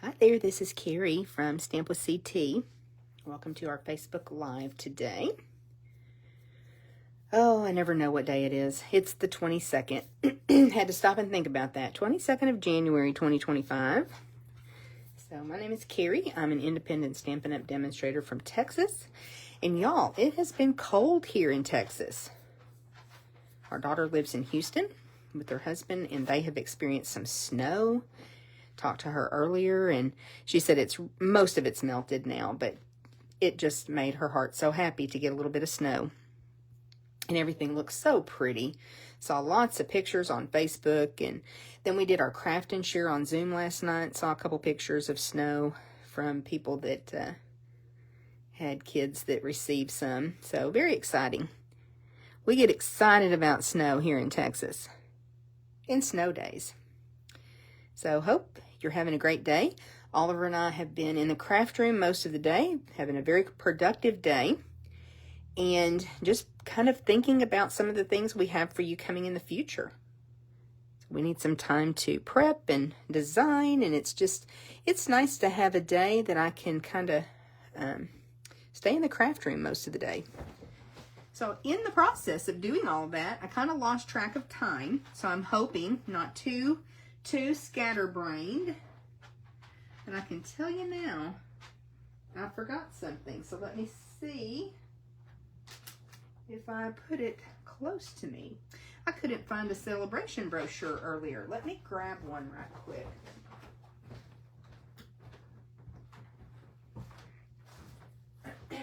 Hi there, this is Carrie from Stamp with CT. Welcome to our Facebook Live today. Oh, I never know what day it is. It's the 22nd. Had to stop and think about that. 22nd of January, 2025. So my name is Carrie. I'm an independent Stampin' Up! Demonstrator from Texas. And y'all, it has been cold here in Texas. Our daughter lives in Houston with her husband, and they have experienced some snow. Talked to her earlier, and she said most of it's melted now, but it just made her heart so happy to get a little bit of snow. And everything looks so pretty. Saw lots of pictures on Facebook, and then we did our craft and share on Zoom last night. Saw a couple pictures of snow from people that had kids that received some. So very exciting. We get excited about snow here in Texas in snow days. So hope you're having a great day. Oliver and I have been in the craft room most of the day, having a very productive day, and just kind of thinking about some of the things we have for you coming in the future. We need some time to prep and design, and it's nice to have a day that I can kind of stay in the craft room most of the day. So in the process of doing all of that, I kind of lost track of time, so I'm hoping not too scatterbrained. And I can tell you now, I forgot something. So let me see if I put it close to me. I couldn't find a Sale-A-Braton brochure earlier. Let me grab one right quick. I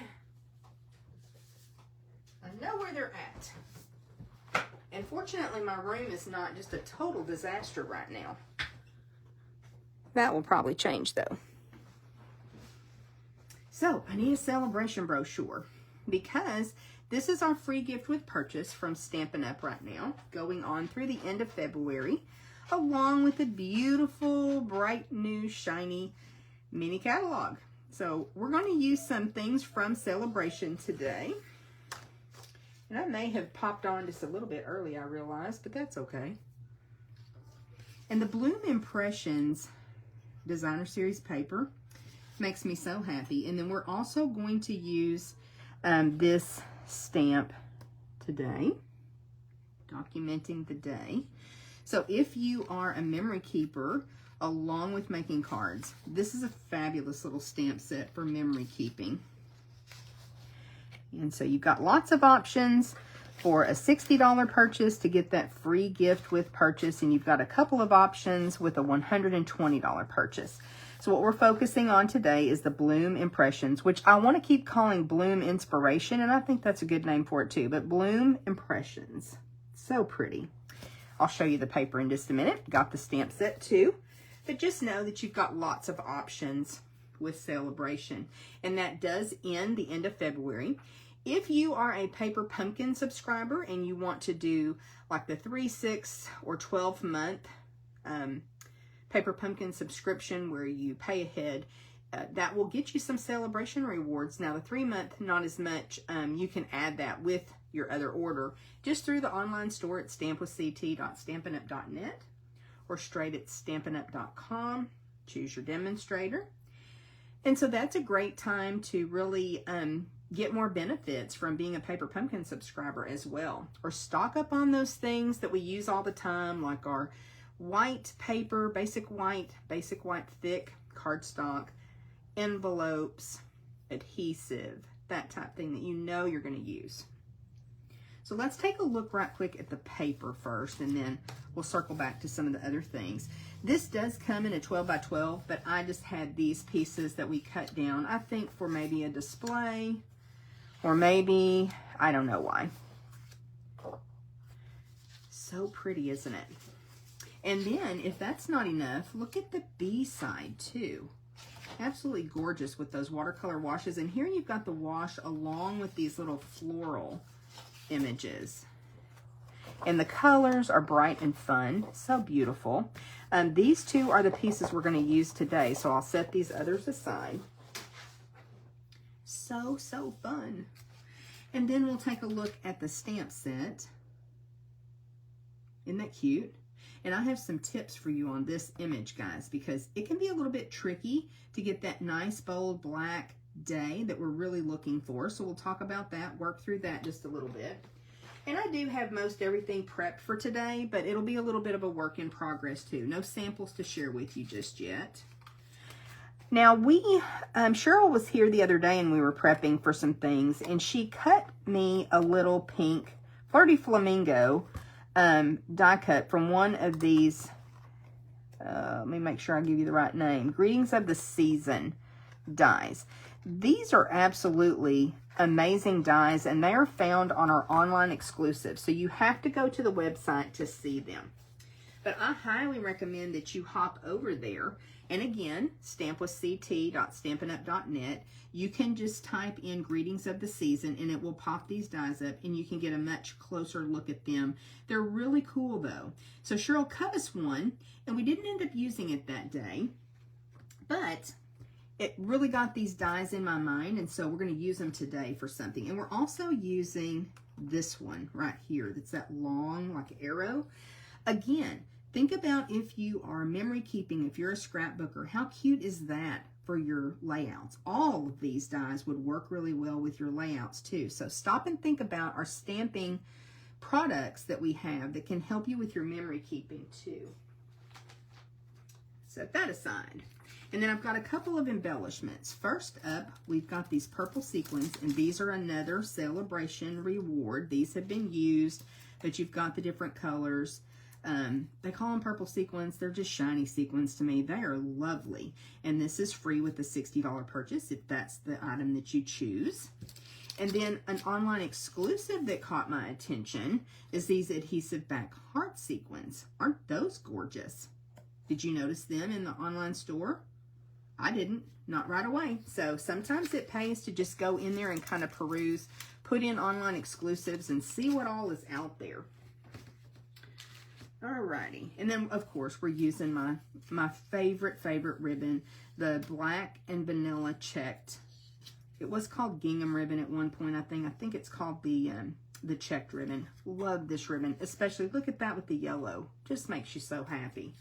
know where they're at. And fortunately, my room is not just a total disaster right now. That will probably change, though. So, I need a Sale-A-Braton brochure because this is our free gift with purchase from Stampin' Up! Right now, going on through the end of February, along with a beautiful, bright, new, shiny mini catalog. So, we're going to use some things from Sale-A-Braton today. And I may have popped on just a little bit early, I realized, but that's okay. And the Bloom Impressions Designer Series paper makes me so happy. And then we're also going to use this stamp today, documenting the day. So if you are a memory keeper along with making cards, this is a fabulous little stamp set for memory keeping. And so you've got lots of options for a $60 purchase to get that free gift with purchase, and you've got a couple of options with a $120 purchase. So what we're focusing on today is the Bloom Impressions, which I want to keep calling Bloom Inspiration, and I think that's a good name for it too, but Bloom Impressions. So pretty. I'll show you the paper in just a minute. Got the stamp set too, but just know that you've got lots of options with Sale-A-Braton, and that does end the end of February. If you are a Paper Pumpkin subscriber and you want to do like the 3, 6, or 12 month Paper Pumpkin subscription where you pay ahead, that will get you some Sale-A-Braton rewards. Now the 3 month, not as much. You can add that with your other order just through the online store at stampwithct.stampinup.net or straight at stampinup.com. Choose your demonstrator. And so that's a great time to really get more benefits from being a Paper Pumpkin subscriber as well. Or stock up on those things that we use all the time, like our white paper, basic white thick cardstock, envelopes, adhesive, that type thing that you know you're going to use. So let's take a look right quick at the paper first, and then we'll circle back to some of the other things. This does come in a 12 by 12, but I just had these pieces that we cut down, I think for maybe a display, or maybe, I don't know why. So pretty, isn't it? And then, if that's not enough, look at the B side too. Absolutely gorgeous with those watercolor washes. And here you've got the wash along with these little floral images. And the colors are bright and fun. So beautiful. These two are the pieces we're going to use today. So I'll set these others aside. So fun. And then we'll take a look at the stamp set. Isn't that cute? And I have some tips for you on this image, guys, because it can be a little bit tricky to get that nice, bold, black day that we're really looking for. So we'll talk about that, work through that just a little bit. And I do have most everything prepped for today, but it'll be a little bit of a work in progress too. No samples to share with you just yet. Now Cheryl was here the other day and we were prepping for some things, and she cut me a little pink Flirty Flamingo die cut from one of these, let me make sure I give you the right name, Greetings of the Season dies. These are absolutely amazing dies, and they are found on our online exclusive, so you have to go to the website to see them. But I highly recommend that you hop over there, and again, stampwithct.stampinup.net. You can just type in Greetings of the Season and it will pop these dies up, and you can get a much closer look at them. They're really cool though. So Cheryl cut us one, and we didn't end up using it that day, but it really got these dies in my mind, and so we're going to use them today for something. And we're also using this one right here. That's that long, like arrow. Again, think about if you are memory keeping, if you're a scrapbooker, how cute is that for your layouts? All of these dies would work really well with your layouts too. So stop and think about our stamping products that we have that can help you with your memory keeping too. Set that aside. And then I've got a couple of embellishments. First up, we've got these purple sequins, and these are another Sale-A-Braton reward. These have been used, but you've got the different colors. They call them purple sequins. They're just shiny sequins to me. They are lovely. And this is free with the $60 purchase if that's the item that you choose. And then an online exclusive that caught my attention is these adhesive back heart sequins. Aren't those gorgeous? Did you notice them in the online store? I didn't, not right away. So sometimes it pays to just go in there and kind of peruse, put in online exclusives and see what all is out there. Alrighty, and then of course we're using my favorite ribbon, the black and vanilla checked. It was called gingham ribbon at one point, I think. I think it's called the checked ribbon. Love this ribbon, especially look at that with the yellow. Just makes you so happy.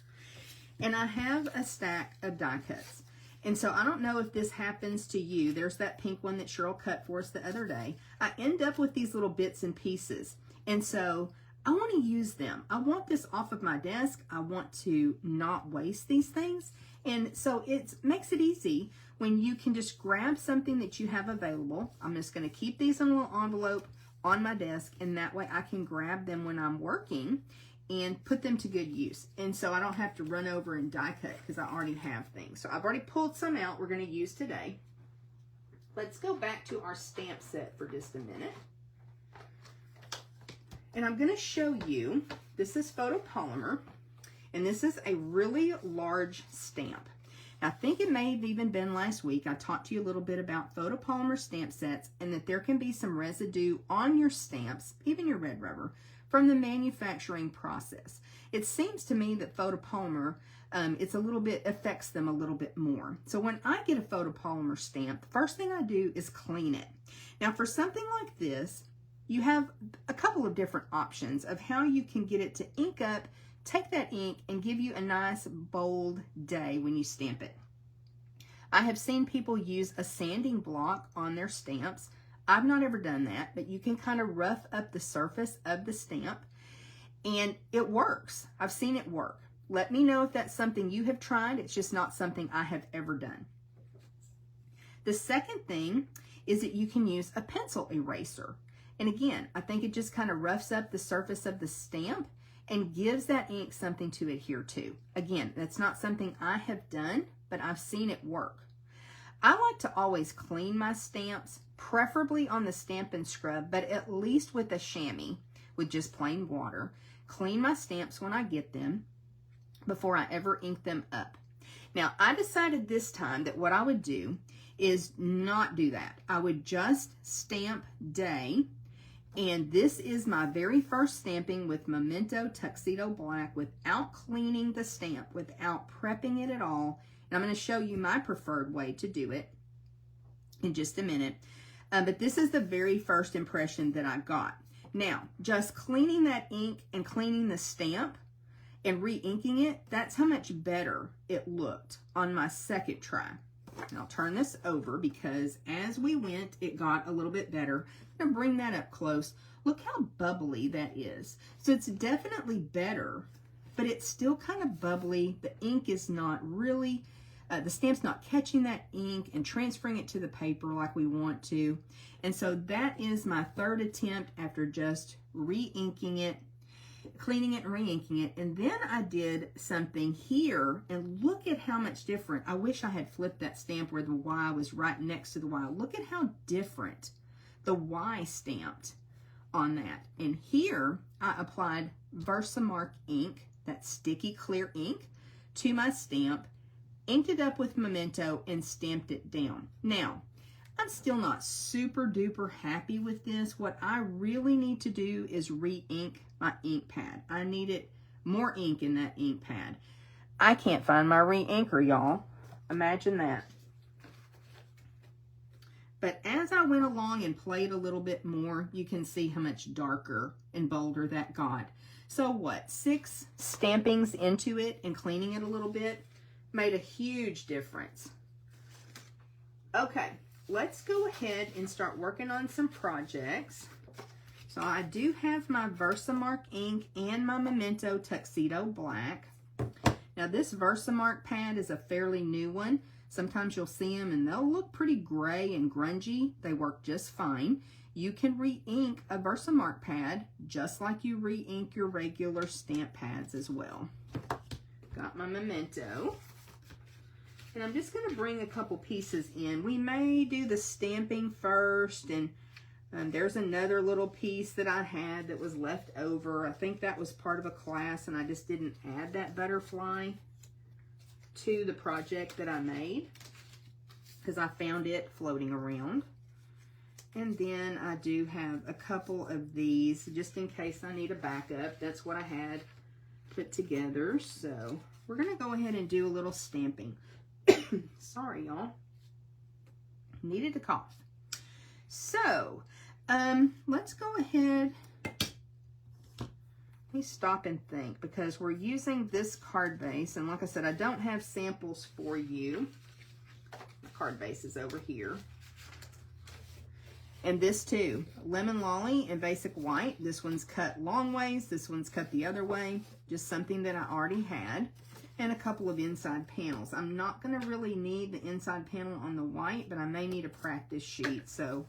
And I have a stack of die cuts. And so I don't know if this happens to you. There's that pink one that Cheryl cut for us the other day. I end up with these little bits and pieces. And so I want to use them. I want this off of my desk. I want to not waste these things. And so it makes it easy when you can just grab something that you have available. I'm just going to keep these in a little envelope on my desk, and that way I can grab them when I'm working and put them to good use. And so I don't have to run over and die cut because I already have things. So I've already pulled some out we're going to use today. Let's go back to our stamp set for just a minute. And I'm going to show you, this is photopolymer, and this is a really large stamp. I think it may have even been last week I talked to you a little bit about photopolymer stamp sets, and that there can be some residue on your stamps, even your red rubber, from the manufacturing process. It seems to me that photopolymer, affects them a little bit more. So when I get a photopolymer stamp, the first thing I do is clean it. Now for something like this, you have a couple of different options of how you can get it to ink up, take that ink, and give you a nice bold day when you stamp it. I have seen people use a sanding block on their stamps. I've not ever done that, but you can kind of rough up the surface of the stamp, and it works. I've seen it work. Let me know if that's something you have tried. It's just not something I have ever done. The second thing is that you can use a pencil eraser. And again, I think it just kind of roughs up the surface of the stamp and gives that ink something to adhere to. Again, that's not something I have done, but I've seen it work. I like to always clean my stamps, preferably on the Stampin' Scrub, but at least with a chamois, with just plain water. Clean my stamps when I get them before I ever ink them up. Now, I decided this time that what I would do is not do that. I would just stamp day, and this is my very first stamping with Memento Tuxedo Black without cleaning the stamp, without prepping it at all. And I'm going to show you my preferred way to do it in just a minute. But this is the very first impression that I got. Now, just cleaning that ink and cleaning the stamp, and re-inking it, that's how much better it looked on my second try. And I'll turn this over because as we went, it got a little bit better. I'm going to bring that up close. Look how bubbly that is. So it's definitely better, but it's still kind of bubbly. The ink is not really, the stamp's not catching that ink and transferring it to the paper like we want to. And so that is my third attempt after just re-inking it, cleaning it and re-inking it. And then I did something here, and look at how much different. I wish I had flipped that stamp where the Y was right next to the Y. Look at how different the Y stamped on that. And here I applied Versamark ink, that sticky clear ink, to my stamp, inked it up with Memento, and stamped it down. Now, I'm still not super duper happy with this. What I really need to do is re-ink my ink pad. I needed more ink in that ink pad. I can't find my re-inker, y'all. Imagine that. But as I went along and played a little bit more, you can see how much darker and bolder that got. So what, 6 stampings into it and cleaning it a little bit made a huge difference. Okay, let's go ahead and start working on some projects. So I do have my Versamark ink and my Memento Tuxedo Black. Now this Versamark pad is a fairly new one. Sometimes you'll see them and they'll look pretty gray and grungy. They work just fine. You can re-ink a Versamark pad just like you re-ink your regular stamp pads as well. Got my Memento. And I'm just going to bring a couple pieces in. We may do the stamping first, and there's another little piece that I had that was left over. I think that was part of a class, and I just didn't add that butterfly to the project that I made because I found it floating around. And then I do have a couple of these just in case I need a backup. That's what I had put together. So we're going to go ahead and do a little stamping. Sorry, y'all. Needed to cough. So, let's go ahead. Let me stop and think because we're using this card base. And like I said, I don't have samples for you. The card base is over here. And this too, Lemon Lolly and Basic White. This one's cut long ways. This one's cut the other way. Just something that I already had. And a couple of inside panels. I'm not going to really need the inside panel on the white, but I may need a practice sheet, so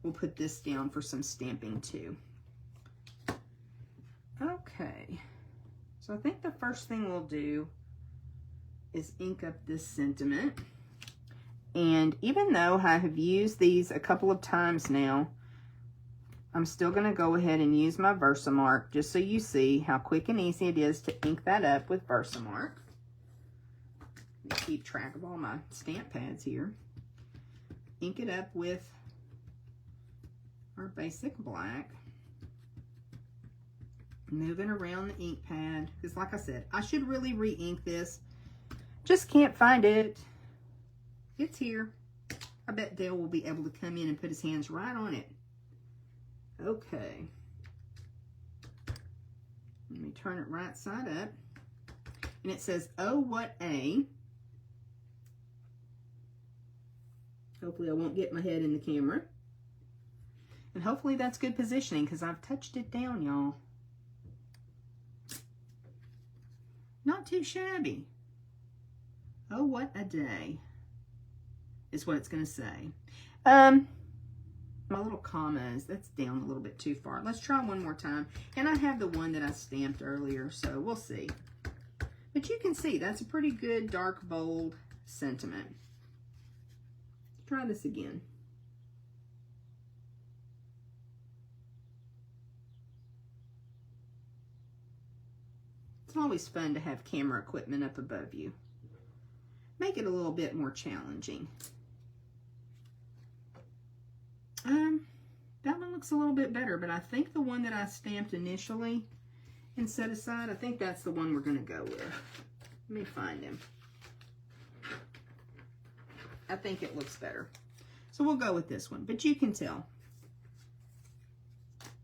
we'll put this down for some stamping too. Okay, so I think the first thing we'll do is ink up this sentiment. And even though I have used these a couple of times now, I'm still going to go ahead and use my Versamark just so you see how quick and easy it is to ink that up with Versamark. Keep track of all my stamp pads here. Ink it up with our Basic Black. Moving around the ink pad. Because like I said, I should really re-ink this. Just can't find it. It's here. I bet Dale will be able to come in and put his hands right on it. Okay. Let me turn it right side up. And it says, "Oh, what a." Hopefully I won't get my head in the camera. And hopefully that's good positioning because I've touched it down, y'all. Not too shabby. Oh, what a day is what it's going to say. My little commas, that's down a little bit too far. Let's try one more time. And I have the one that I stamped earlier, so we'll see. But you can see that's a pretty good dark, bold sentiment. Try this again. It's always fun to have camera equipment up above you. Make it a little bit more challenging. That one looks a little bit better, but I think the one that I stamped initially and set aside, I think that's the one we're going to go with. Let me find him. I think it looks better. So we'll go with this one, but you can tell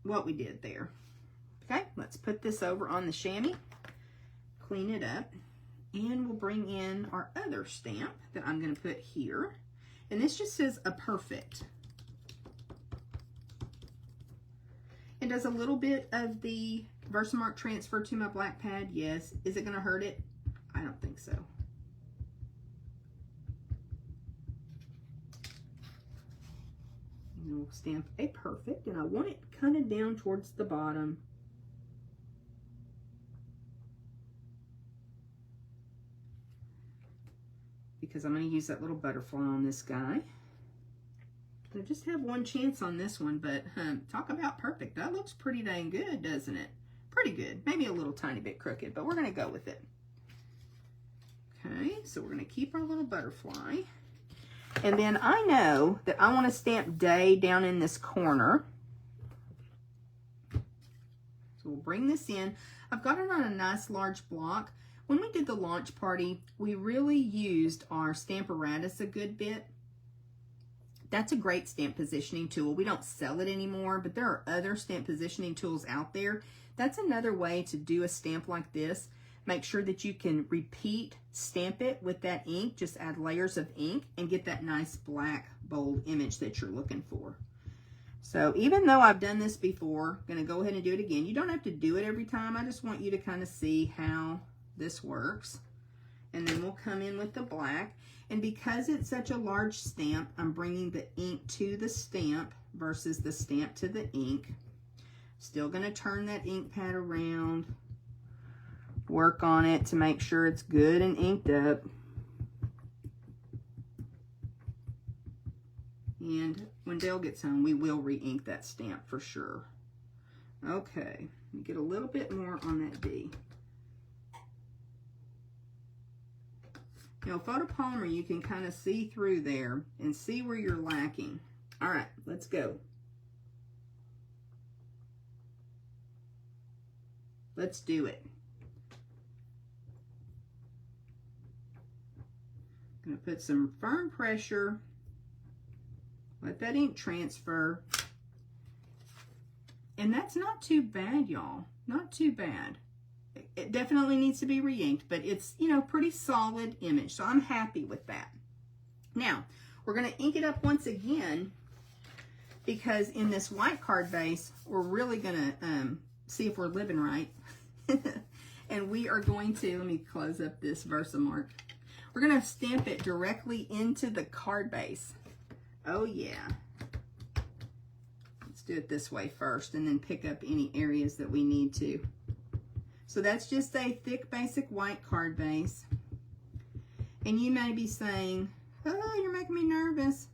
what we did there. Okay, let's put this over on the chamois. clean it up, and we'll bring in our other stamp that I'm going to put here. And this just says a perfect. It does a little bit of the Versamark transfer to my black pad. Yes. Is it going to hurt it? I don't think so. And we'll stamp a perfect, and I want it kind of down towards the bottom. Because I'm going to use that little butterfly on this guy. I just have one chance on this one, but talk about perfect. That looks pretty dang good, doesn't it? Pretty good. Maybe a little tiny bit crooked, but we're going to go with it. Okay, so we're going to keep our little butterfly. And then I know that I want to stamp day down in this corner. So we'll bring this in. I've got it on a nice large block. When we did the launch party, we really used our Stamp-A-Braton a good bit. That's a great stamp positioning tool. We don't sell it anymore, but there are other stamp positioning tools out there. That's another way to do a stamp like this. Make sure that you can repeat stamp it with that ink. Just add layers of ink and get that nice black, bold image that you're looking for. So even though I've done this before, I'm going to go ahead and do it again. You don't have to do it every time. I just want you to kind of see how this works. And then we'll come in with the black. And because it's such a large stamp, I'm bringing the ink to the stamp versus the stamp to the ink. Still going to turn that ink pad around. Work on it to make sure it's good and inked up. And when Dale gets home, we will re-ink that stamp for sure. Okay, get a little bit more on that D. You know, photopolymer, you can kind of see through there and see where you're lacking. All right, let's go. Let's do it. I'm going to put some firm pressure. Let that ink transfer. And that's not too bad, y'all. Not too bad. It definitely needs to be re-inked, but it's, you know, pretty solid image. So I'm happy with that. Now, we're going to ink it up once again because in this white card base, we're really going to see if we're living right. And we are going to, let me close up this Versamark. We're going to stamp it directly into the card base. Oh, yeah. Let's do it this way first and then pick up any areas that we need to. So that's just a thick basic white card base. And you may be saying, oh, you're making me nervous.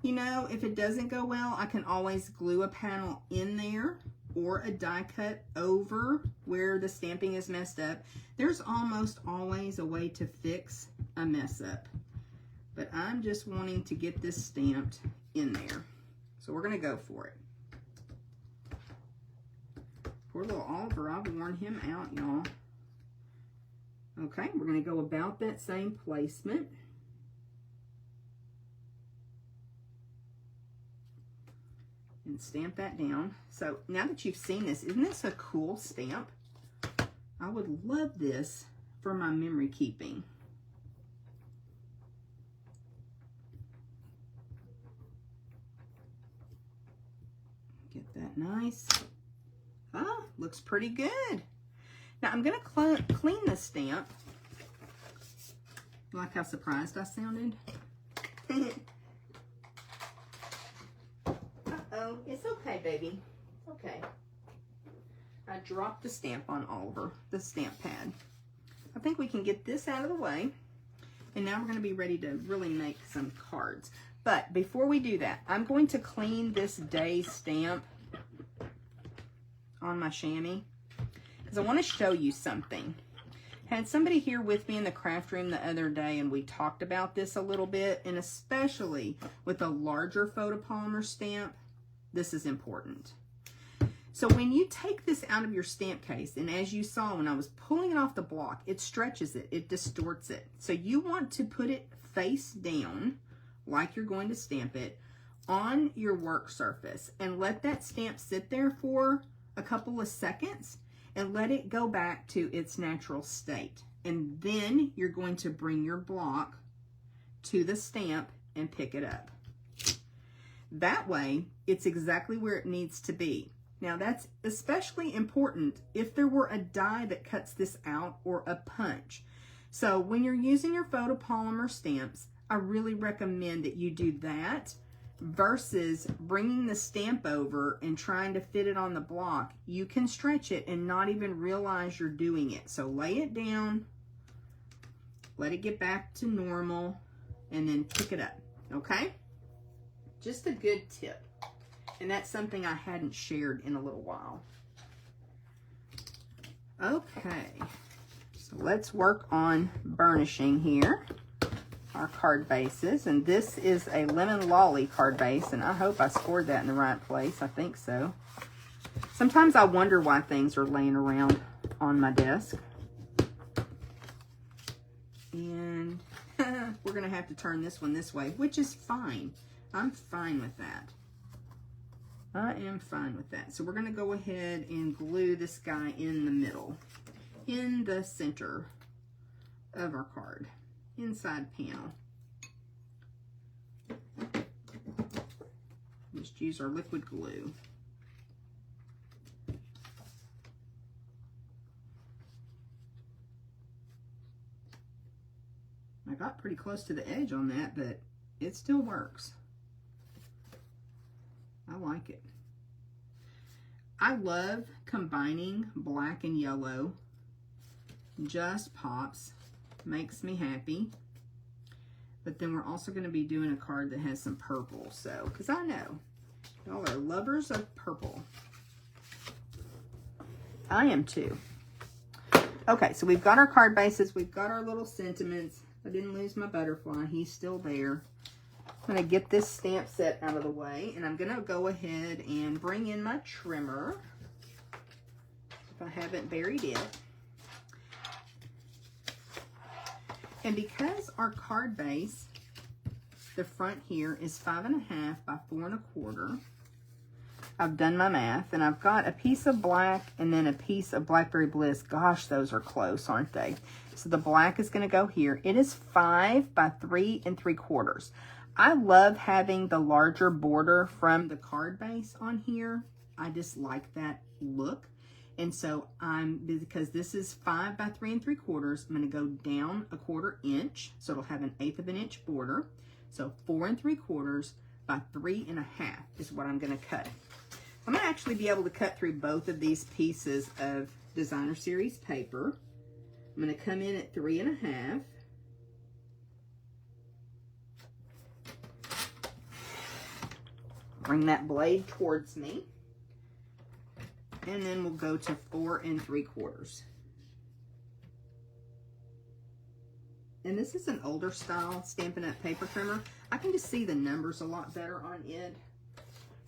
You know, if it doesn't go well, I can always glue a panel in there or a die cut over where the stamping is messed up. There's almost always a way to fix a mess up. But I'm just wanting to get this stamped in there. So we're going to go for it. Poor little Oliver, I've worn him out, y'all. Okay, we're going to go about that same placement. And stamp that down. So now that you've seen this, isn't this a cool stamp? I would love this for my memory keeping. Get that nice. Ah, looks pretty good. Now I'm going to clean the stamp. Like how surprised I sounded? Uh-oh, it's okay, baby. It's okay. I dropped the stamp on Oliver, the stamp pad. I think we can get this out of the way. And now we're going to be ready to really make some cards. But before we do that, I'm going to clean this day stamp on my chamois because I want to show you something. Had somebody here with me in the craft room the other day and we talked about this a little bit, and especially with a larger photopolymer stamp, this is important. So when you take this out of your stamp case, and as you saw when I was pulling it off the block, it stretches it, it distorts it. So you want to put it face down like you're going to stamp it on your work surface and let that stamp sit there for a couple of seconds, and let it go back to its natural state. And then you're going to bring your block to the stamp and pick it up. That way, it's exactly where it needs to be. Now, that's especially important if there were a die that cuts this out or a punch. So when you're using your photopolymer stamps, I really recommend that you do that versus bringing the stamp over and trying to fit it on the block. You can stretch it and not even realize you're doing it. So lay it down, let it get back to normal, and then pick it up, okay? Just a good tip. And that's something I hadn't shared in a little while. Okay, so let's work on burnishing here our card bases. And this is a Lemon Lolly card base, and I hope I scored that in the right place. I think so. Sometimes I wonder why things are laying around on my desk. And we're going to have to turn this one this way, which is fine. I'm fine with that. I am fine with that. So we're going to go ahead and glue this guy in the middle, in the center of our card, inside panel. Just use our liquid glue. I got pretty close to the edge on that, but it still works. I like it. I love combining black and yellow. Just pops. Makes me happy. But then we're also going to be doing a card that has some purple. So, because I know y'all are lovers of purple. I am too. Okay, so we've got our card bases. We've got our little sentiments. I didn't lose my butterfly. He's still there. I'm going to get this stamp set out of the way, and I'm going to go ahead and bring in my trimmer, if I haven't buried it. And because our card base, the front here is 5.5 by 4.25, I've done my math, and I've got a piece of black and then a piece of Blackberry Bliss. Gosh, those are close, aren't they? So the black is going to go here. It is 5 by 3.75. I love having the larger border from the card base on here. I just like that look. And so because this is 5 by 3.75, I'm going to go down 1/4 inch. So it'll have an 1/8 of an inch border. So 4.75 by 3.5 is what I'm going to cut. I'm going to actually be able to cut through both of these pieces of Designer Series paper. I'm going to come in at 3.5. Bring that blade towards me. And then we'll go to 4.75. And this is an older style Stampin' Up! Paper trimmer. I can just see the numbers a lot better on it.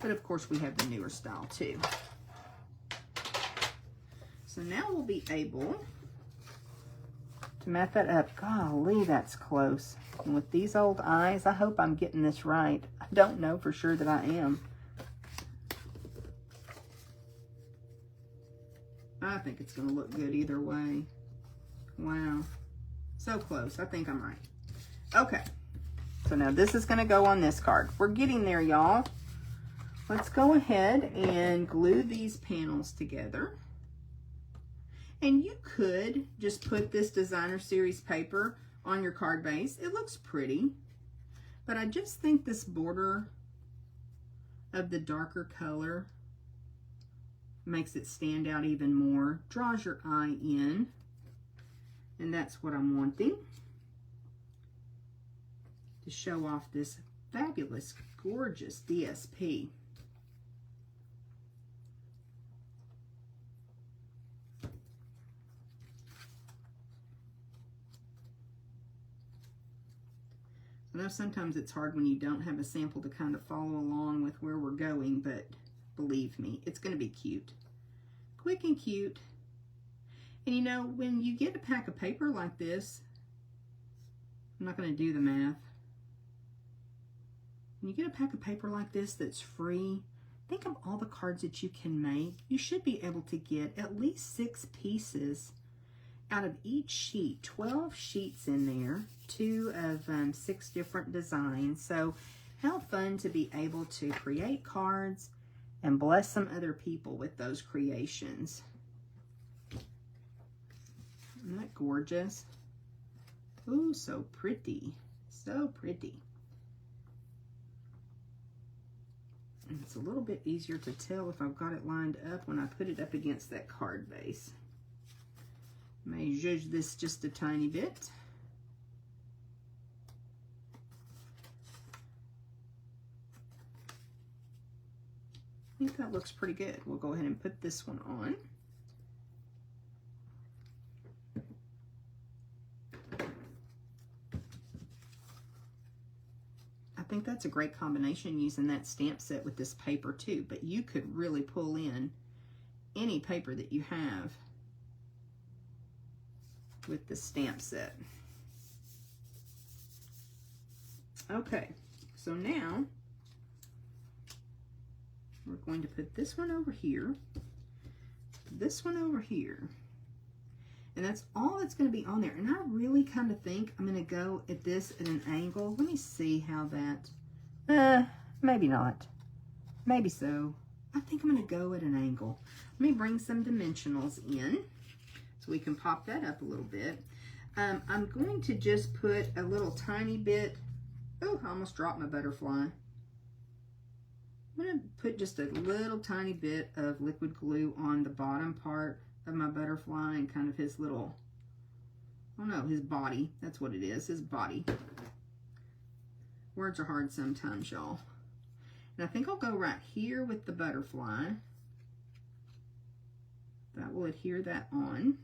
But of course we have the newer style too. So now we'll be able to mat that up. Golly, that's close. And with these old eyes, I hope I'm getting this right. I don't know for sure that I am. I think it's going to look good either way. Wow. So close. I think I'm right. Okay. So now this is going to go on this card. We're getting there, y'all. Let's go ahead and glue these panels together. And you could just put this Designer Series paper on your card base. It looks pretty. But I just think this border of the darker color makes it stand out even more. Draws your eye in. And that's what I'm wanting. To show off this fabulous, gorgeous DSP. I know sometimes it's hard when you don't have a sample to kind of follow along with where we're going, but believe me, it's going to be cute. Quick and cute. And you know, when you get a pack of paper like this, I'm not going to do the math. When you get a pack of paper like this that's free, think of all the cards that you can make. You should be able to get at least 6 pieces out of each sheet. 12 sheets in there, 2 of 6 different designs. So how fun to be able to create cards and bless some other people with those creations. Isn't that gorgeous? Ooh, so pretty. So pretty. And it's a little bit easier to tell if I've got it lined up when I put it up against that card base. May judge this just a tiny bit. I think that looks pretty good. We'll go ahead and put this one on. I think that's a great combination using that stamp set with this paper too, but you could really pull in any paper that you have with the stamp set. Okay, so now we're going to put this one over here, this one over here, and that's all that's going to be on there. And I really kind of think I'm going to go at this at an angle. Let me see how that, maybe not, maybe so. I think I'm going to go at an angle. Let me bring some dimensionals in so we can pop that up a little bit. I'm going to just put a little tiny bit, oh, I almost dropped my butterfly. I'm going to put just a little tiny bit of liquid glue on the bottom part of my butterfly and kind of his little, oh no, his body. That's what it is, his body. Words are hard sometimes, y'all. And I think I'll go right here with the butterfly. That will adhere that on.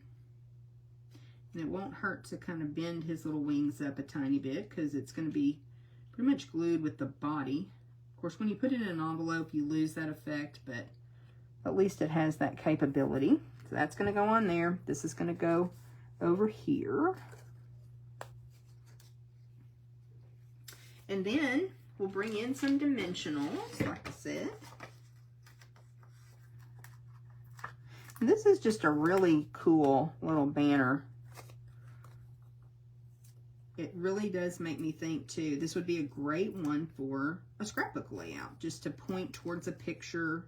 And it won't hurt to kind of bend his little wings up a tiny bit because it's going to be pretty much glued with the body. Of course, when you put it in an envelope, you lose that effect, but at least it has that capability. So that's going to go on there. This is going to go over here. And then we'll bring in some dimensionals, like I said. And this is just a really cool little banner. It really does make me think too, this would be a great one for a scrapbook layout, just to point towards a picture.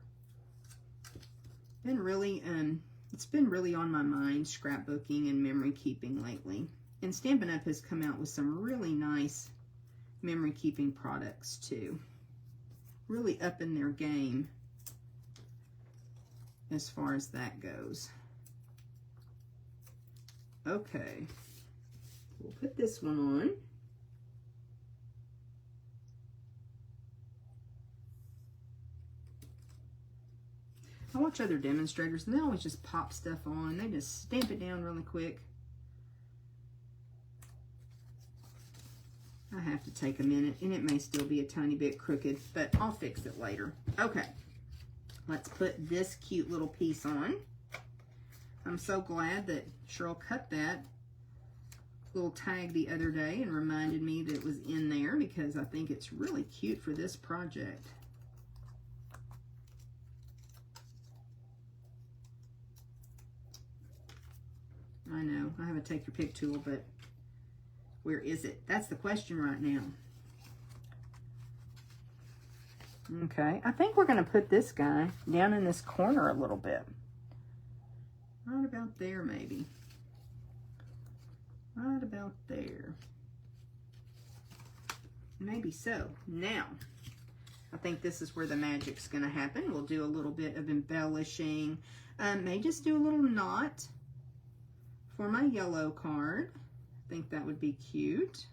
It's been really on my mind, scrapbooking and memory keeping lately. And Stampin' Up! Has come out with some really nice memory keeping products too. Really upping their game as far as that goes. Okay. We'll put this one on. I watch other demonstrators and they always just pop stuff on. They just stamp it down really quick. I have to take a minute and it may still be a tiny bit crooked, but I'll fix it later. Okay, let's put this cute little piece on. I'm so glad that Cheryl cut that little tag the other day and reminded me that it was in there because I think it's really cute for this project. I know, I have a take your pick tool, but where is it? That's the question right now. Okay, I think we're going to put this guy down in this corner a little bit. Right about there, maybe. Right about there. Maybe so. Now, I think this is where the magic's going to happen. We'll do a little bit of embellishing. May just do a little knot for my yellow card. I think that would be cute.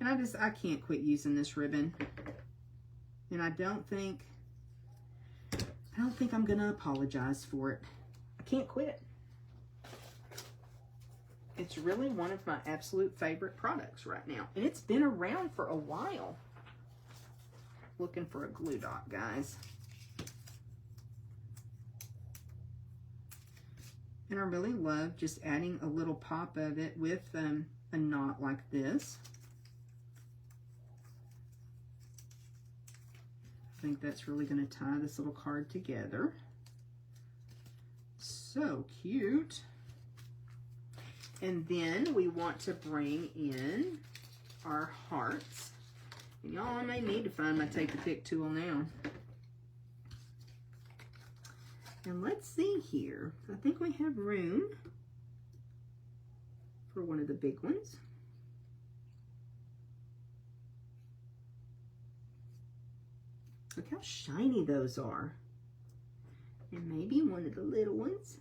And I can't quit using this ribbon. And I don't think I'm going to apologize for it. I can't quit. It's really one of my absolute favorite products right now. And it's been around for a while. Looking for a glue dot, guys. And I really love just adding a little pop of it with a knot like this. I think that's really going to tie this little card together. So cute. And then we want to bring in our hearts. And y'all, I may need to find my take-a-pick tool now. And let's see here. I think we have room for one of the big ones. Look how shiny those are. And maybe one of the little ones.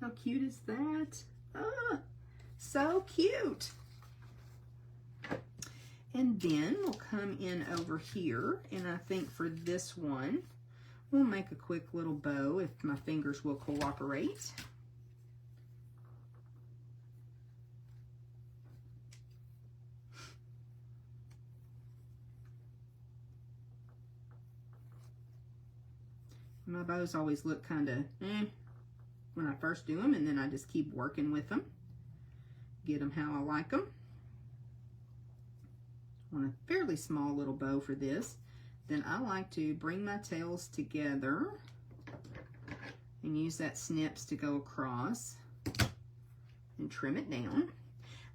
How cute is that? Ah, so cute. And then we'll come in over here, and I think for this one, we'll make a quick little bow if my fingers will cooperate. My bows always look kind of when I first do them, and then I just keep working with them. Get them how I like them. Want a fairly small little bow for this. Then I like to bring my tails together and use that snips to go across and trim it down.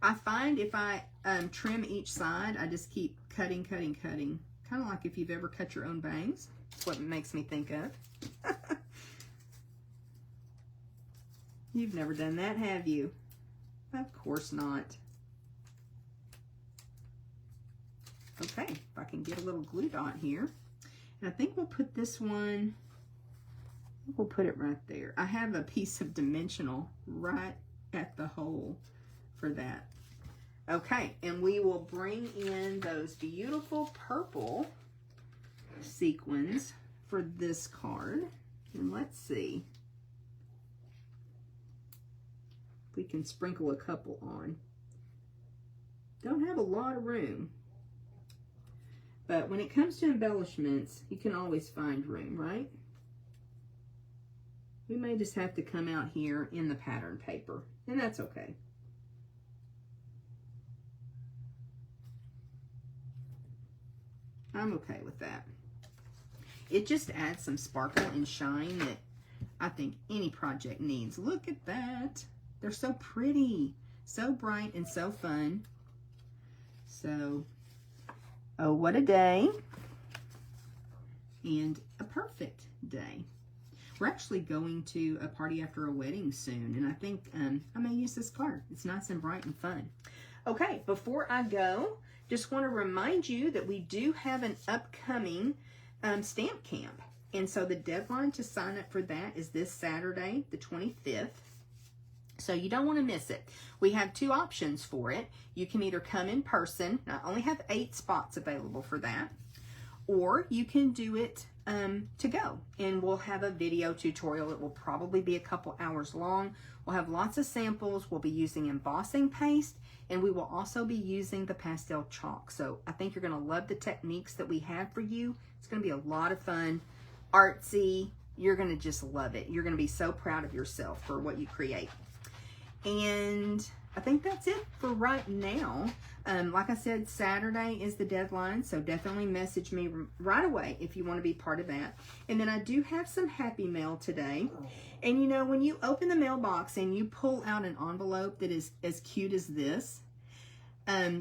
I find if I trim each side, I just keep cutting, cutting, cutting. Kind of like if you've ever cut your own bangs. That's what it makes me think of. You've never done that, have you? Of course not. Okay, if I can get a little glue dot here. And I think we'll put this one, we'll put it right there. I have a piece of dimensional right at the hole for that. Okay, and we will bring in those beautiful purple sequins for this card. And let's see if we can sprinkle a couple on. Don't have a lot of room. But when it comes to embellishments, you can always find room, right? We may just have to come out here in the pattern paper, and that's okay. I'm okay with that. It just adds some sparkle and shine that I think any project needs. Look at that. They're so pretty, so bright and so fun. So, oh, what a day, and a perfect day. We're actually going to a party after a wedding soon, and I think I may use this card. It's nice and bright and fun. Okay, before I go, just want to remind you that we do have an upcoming stamp camp, and so the deadline to sign up for that is this Saturday, the 25th. So you don't want to miss it. We have two options for it. You can either come in person. I only have 8 spots available for that. Or you can do it to go. And we'll have a video tutorial. It will probably be a couple hours long. We'll have lots of samples. We'll be using embossing paste. And we will also be using the pastel chalk. So I think you're going to love the techniques that we have for you. It's going to be a lot of fun. Artsy. You're going to just love it. You're going to be so proud of yourself for what you create. And I think that's it for right now. Like I said, Saturday is the deadline, so definitely message me right away if you want to be part of that. And then I do have some happy mail today. And you know, when you open the mailbox and you pull out an envelope that is as cute as this,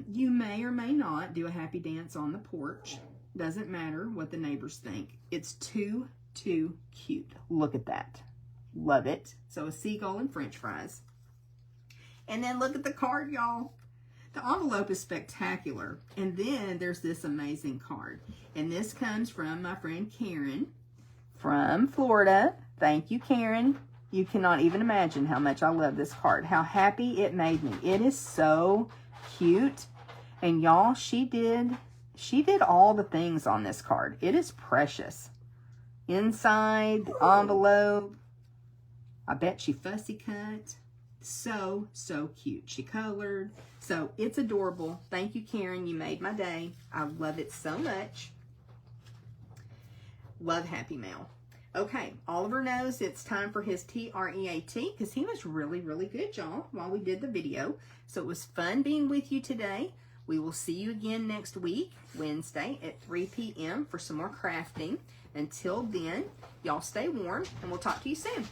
you may or may not do a happy dance on the porch. Doesn't matter what the neighbors think. It's too cute. Look at that. Love it. So a seagull and french fries. And then look at the card, y'all. The envelope is spectacular. And then there's this amazing card. And this comes from my friend Karen from Florida. Thank you, Karen. You cannot even imagine how much I love this card. How happy it made me. It is so cute. And y'all, she did all the things on this card. It is precious. Inside the envelope. I bet she fussy cut. So cute. She colored. So it's adorable. Thank you, Karen. You made my day. I love it so much. Love Happy Mail. Okay, Oliver knows it's time for his TREAT because he was really good, y'all, while we did the video. So it was fun being with you today. We will see you again next week, Wednesday at 3 p.m. for some more crafting. Until then, y'all stay warm, and we'll talk to you soon.